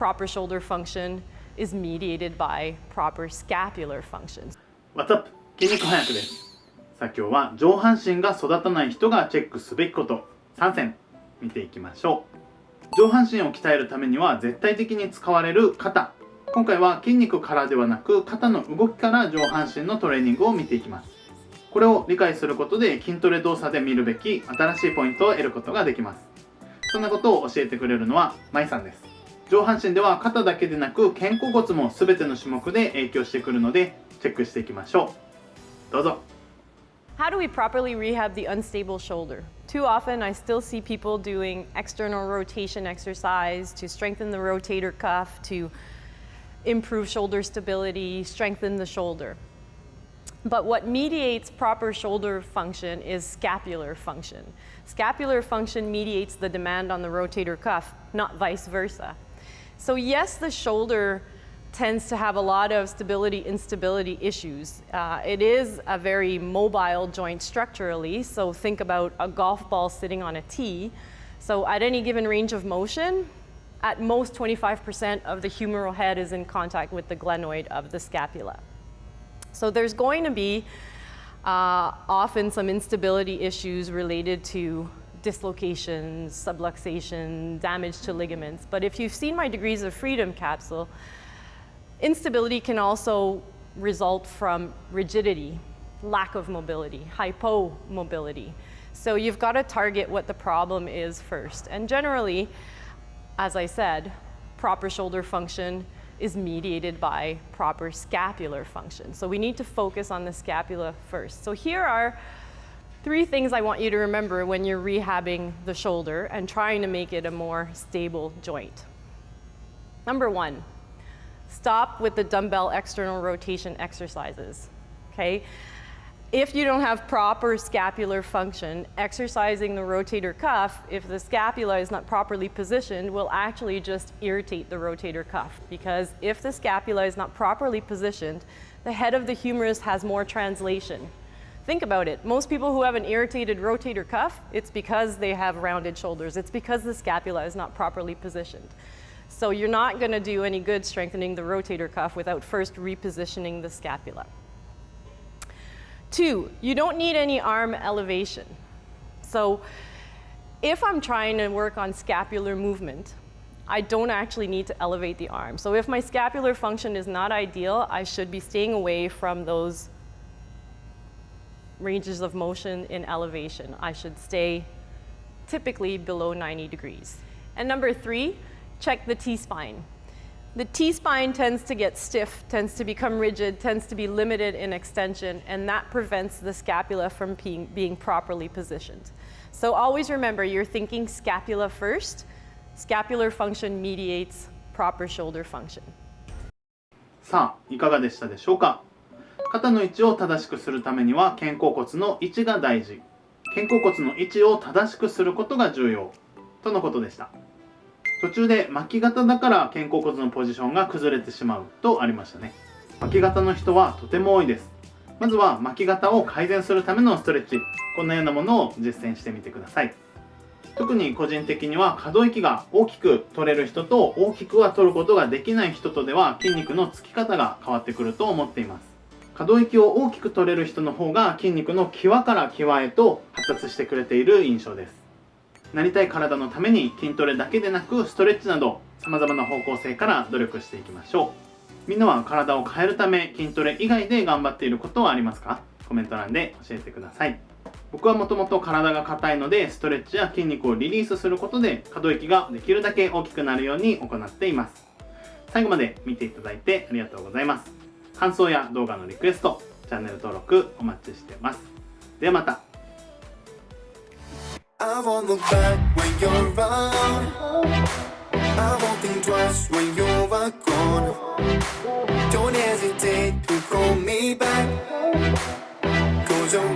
Proper shoulder function is mediated by proper scapular function. What's up? 筋肉翻訳です。さあ今日は上半身が育たない人がチェックすべきこと3選見ていきましょう。上半身を鍛えるためには絶対的に使われる肩。今回は筋肉からではなく肩の動きから上半身のトレーニングを見ていきます。これを理解することで筋トレ動作で見るべき新しいポイントを得ることができます。そんなことを教えてくれるのはまいさんです。上半身では肩だけでなく肩甲骨も全ての種目で影響してくるのでチェックしていきましょう。どうぞ。How do we properly rehab the unstable shoulder? Too often I still see people doing external rotation exercise to strengthen the rotator cuff, to improve shoulder stability, strengthen the shoulder. But what mediates proper shoulder function is scapular function. Scapular function mediates the demand on the rotator cuff, not vice versa. So yes, the shoulder tends to have a lot of stability instability issues. It is a very mobile joint structurally, so think about a golf ball sitting on a tee. So at any given range of motion, at most 25% of the humeral head is in contact with the glenoid of the scapula. So there's going to be often some instability issues related to dislocations, subluxation, damage to ligaments. But if you've seen my Degrees of Freedom capsule, instability can also result from rigidity, lack of mobility, hypomobility. So you've got to target what the problem is first. And generally, as I said, proper shoulder function is mediated by proper scapular function. So we need to focus on the scapula first. So here are 3 things I want you to remember when you're rehabbing the shoulder and trying to make it a more stable joint. Number 1, stop with the dumbbell external rotation exercises, okay? If you don't have proper scapular function, exercising the rotator cuff, if the scapula is not properly positioned, will actually just irritate the rotator cuff, because if the scapula is not properly positioned, the head of the humerus has more translation. Think about it. Most people who have an irritated rotator cuff, it's because they have rounded shoulders. It's because the scapula is not properly positioned. So you're not going to do any good strengthening the rotator cuff without first repositioning the scapula. 2, you don't need any arm elevation. So if I'm trying to work on scapular movement, I don't actually need to elevate the arm. So if my scapular function is not ideal, I should be staying away from those ranges of motion in elevation. I should stay typically below 90 degrees. And number 3, check the T-spine. The T-spine tends to get stiff, tends to become rigid, tends to be limited in extension, and that prevents the scapula from being properly positioned. So always remember, you're thinking scapula first. Scapular function mediates proper shoulder function. さあ、いかがでしたでしょうか。肩の位置を正しくするためには肩甲骨の位置が大事。肩甲骨の位置を正しくすることが重要とのことでした。途中で巻き肩だから肩甲骨のポジションが崩れてしまうとありましたね。巻き肩の人はとても多いです。まずは巻き肩を改善するためのストレッチ、こんなようなものを実践してみてください。特に個人的には可動域が大きく取れる人と大きくは取ることができない人とでは筋肉のつき方が変わってくると思っています。可動域を大きく取れる人の方が筋肉の際から際へと発達してくれている印象です。なりたい体のために筋トレだけでなくストレッチなど様々な方向性から努力していきましょう。みんなは体を変えるため筋トレ以外で頑張っていることはありますか？コメント欄で教えてください。僕はもともと体が硬いのでストレッチや筋肉をリリースすることで可動域ができるだけ大きくなるように行っています。最後まで見ていただいてありがとうございます。感想や動画のリクエスト、チャンネル登録お待ちしてます。ではまた。I won't look back when you're around. I won't think twice when you're gone. Don't hesitate to call me back. 'Cause you're